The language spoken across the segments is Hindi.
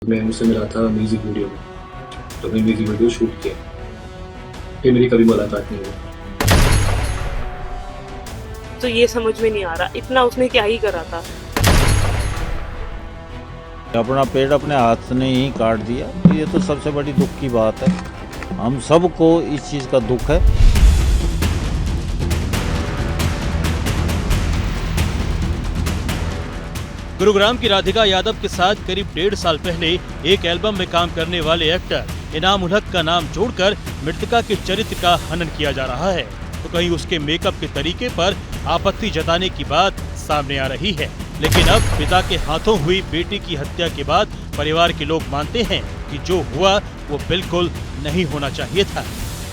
मैं उनसे मिला था म्यूज़िक वीडियो में, तो मैंने म्यूज़िक वीडियो शूट किया। फिर मेरी कभी मुलाकात नहीं हुई। तो ये समझ में नहीं आ रहा इतना उसने क्या ही करा था। अपना पेड़ अपने हाथ से ही काट दिया, तो ये तो सबसे बड़ी दुख की बात है। हम सबको इस चीज़ का दुख है। गुरुग्राम की राधिका यादव के साथ करीब 1.5 साल पहले एक एल्बम में काम करने वाले एक्टर इनाम उल हक का नाम जोड़कर मृतका के चरित्र का हनन किया जा रहा है, तो कहीं उसके मेकअप के तरीके पर आपत्ति जताने की बात सामने आ रही है। लेकिन अब पिता के हाथों हुई बेटी की हत्या के बाद परिवार के लोग मानते हैं कि जो हुआ वो बिल्कुल नहीं होना चाहिए था।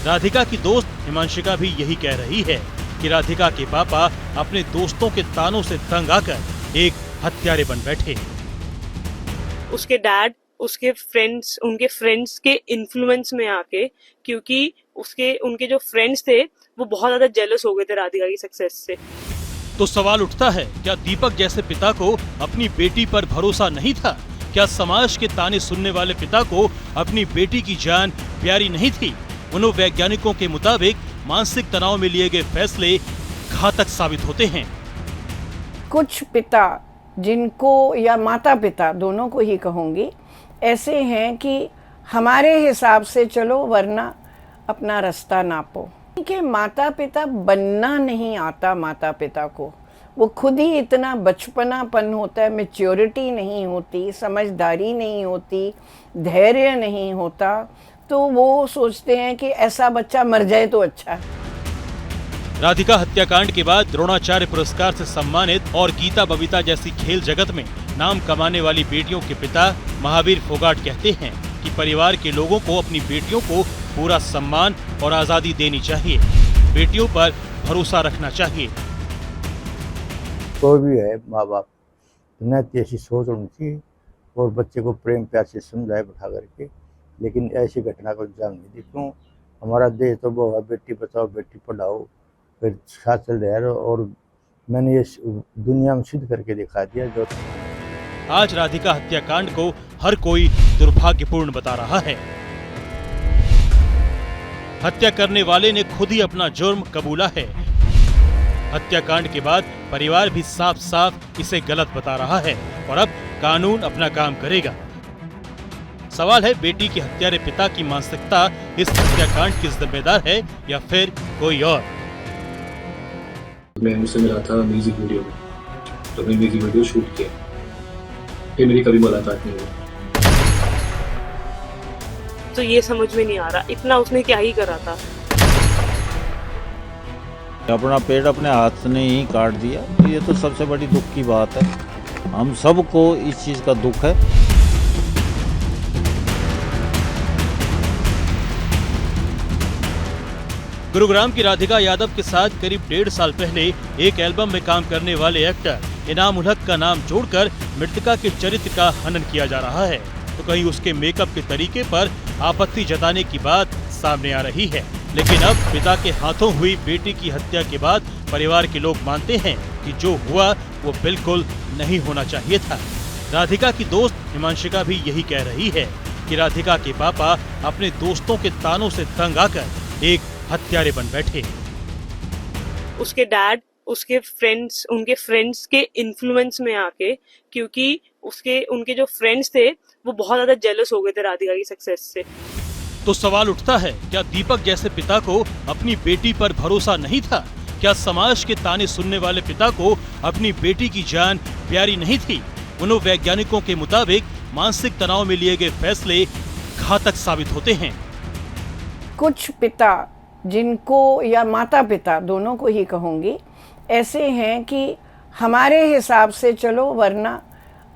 राधिका की दोस्त हिमांशिका भी यही कह रही है कि राधिका के पापा अपने दोस्तों के तानों से तंग आकर एक हत्यारे बन बैठे। उसके डैड उसके फ्रेंड्स उनके फ्रेंड्स के इन्फ्लुएंस में आके, क्योंकि उनके जो फ्रेंड्स थे वो बहुत ज्यादा जेलस हो गए थे राधिका की सक्सेस से। तो सवाल उठता है, क्या दीपक जैसे पिता को अपनी बेटी पर भरोसा नहीं था? क्या समाज के ताने सुनने वाले पिता को अपनी बेटी की जान प्यारी नहीं थी? मनोवैज्ञानिकों के मुताबिक मानसिक तनाव में लिए गए फैसले घातक साबित होते हैं। कुछ पिता जिनको, या माता पिता दोनों को ही कहूँगी, ऐसे हैं कि हमारे हिसाब से चलो वरना अपना रास्ता नापो। कि माता पिता बनना नहीं आता माता पिता को, वो खुद ही इतना बचपनापन होता है, मैच्योरिटी नहीं होती, समझदारी नहीं होती, धैर्य नहीं होता, तो वो सोचते हैं कि ऐसा बच्चा मर जाए तो अच्छा है। राधिका हत्याकांड के बाद द्रोणाचार्य पुरस्कार से सम्मानित और गीता बबीता जैसी खेल जगत में नाम कमाने वाली बेटियों के पिता महावीर फोगाट कहते हैं कि परिवार के लोगों को अपनी बेटियों को पूरा सम्मान और आजादी देनी चाहिए, बेटियों पर भरोसा रखना चाहिए। कोई भी है माँ बाप न ऐसी सोच होनी चाहिए और बच्चे को प्रेम प्यार से समझाए बैठा करके, लेकिन ऐसी घटना को अंजाम नहीं दी। क्यों? हमारा देश तो वो है बेटी बचाओ बेटी पढ़ाओ, फिर साथ चल रहा है और मैंने ये दुनिया में सिद्ध करके दिखा दिया। जो आज राधिका हत्याकांड को हर कोई दुर्भाग्यपूर्ण बता रहा है। हत्या करने वाले ने खुद ही अपना जुर्म कबूला है। हत्याकांड के बाद परिवार भी साफ साफ इसे गलत बता रहा है और अब कानून अपना काम करेगा। सवाल है, बेटी के हत्यारे पिता की मानसिकता इस हत्याकांड की जिम्मेदार है या फिर कोई और? मैं उनसे मिला था म्यूज़िक वीडियो में, तो मैंने म्यूज़िक वीडियो शूट किया। फिर मेरी कभी मुलाकात नहीं हुई। तो ये समझ में नहीं आ रहा इतना उसने क्या ही करा था। अपना पेड़ अपने हाथ से ही काट दिया, तो ये तो सबसे बड़ी दुख की बात है। हम सबको इस चीज़ का दुख है। गुरुग्राम की राधिका यादव के साथ करीब 1.5 साल पहले एक एल्बम में काम करने वाले एक्टर इनाम उल हक का नाम जोड़कर मृतका के चरित्र का हनन किया जा रहा है, तो कहीं उसके मेकअप के तरीके पर आपत्ति जताने की बात सामने आ रही है। लेकिन अब पिता के हाथों हुई बेटी की हत्या के बाद परिवार के लोग मानते हैं कि जो हुआ वो बिल्कुल नहीं होना चाहिए था। राधिका की दोस्त हिमांशिका भी यही कह रही है कि राधिका के पापा अपने दोस्तों के तानों से तंग आकर एक हत्यारे बन बैठे। उसके डैड उनके फ्रेंड्स के इन्फ्लुएंस में आके, क्योंकि उनके जो फ्रेंड्स थे वो बहुत ज्यादा जेलस हो गए थे राधिका की सक्सेस से। तो सवाल उठता है, क्या दीपक जैसे पिता को अपनी बेटी पर भरोसा नहीं था? क्या समाज के ताने सुनने वाले पिता को अपनी बेटी की जान प्यारी नहीं थी? मनोवैज्ञानिकों के मुताबिक मानसिक तनाव में लिए गए फैसले घातक साबित होते हैं। कुछ पिता जिनको, या माता पिता दोनों को ही कहूँगी, ऐसे हैं कि हमारे हिसाब से चलो वरना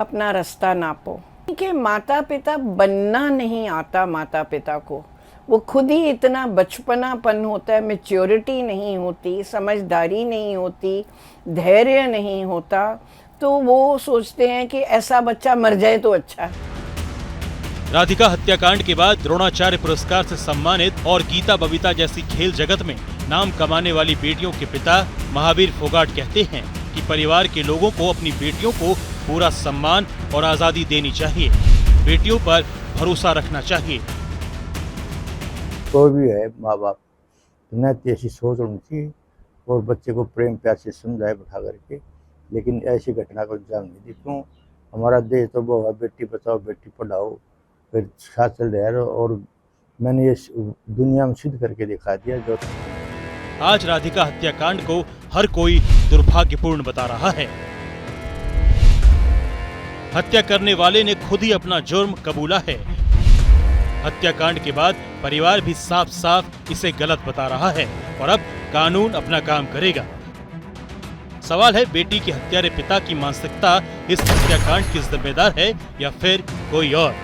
अपना रास्ता नापो। कि माता पिता बनना नहीं आता माता पिता को, वो खुद ही इतना बचपनापन होता है, मैच्योरिटी नहीं होती, समझदारी नहीं होती, धैर्य नहीं होता, तो वो सोचते हैं कि ऐसा बच्चा मर जाए तो अच्छा है। राधिका हत्याकांड के बाद द्रोणाचार्य पुरस्कार से सम्मानित और गीता बबीता जैसी खेल जगत में नाम कमाने वाली बेटियों के पिता महावीर फोगाट कहते हैं कि परिवार के लोगों को अपनी बेटियों को पूरा सम्मान और आजादी देनी चाहिए, बेटियों पर भरोसा रखना चाहिए। कोई भी है माँ बाप न ऐसी सोच होनी चाहिए और बच्चे को प्रेम प्यार से समझाए बैठा करके, लेकिन ऐसी घटना को अंजाम नहीं दी। क्यों? हमारा देश तो वो है बेटी बचाओ बेटी पढ़ाओ फिर साथ चल रहा है, और मैंने ये दुनिया में सिद्ध करके दिखा दिया। जो आज राधिका हत्याकांड को हर कोई दुर्भाग्यपूर्ण बता रहा है। हत्या करने वाले ने खुद ही अपना जुर्म कबूला है। हत्याकांड के बाद परिवार भी साफ साफ इसे गलत बता रहा है और अब कानून अपना काम करेगा। सवाल है, बेटी के हत्यारे पिता की मानसिकता इस हत्याकांड की जिम्मेदार है या फिर कोई और?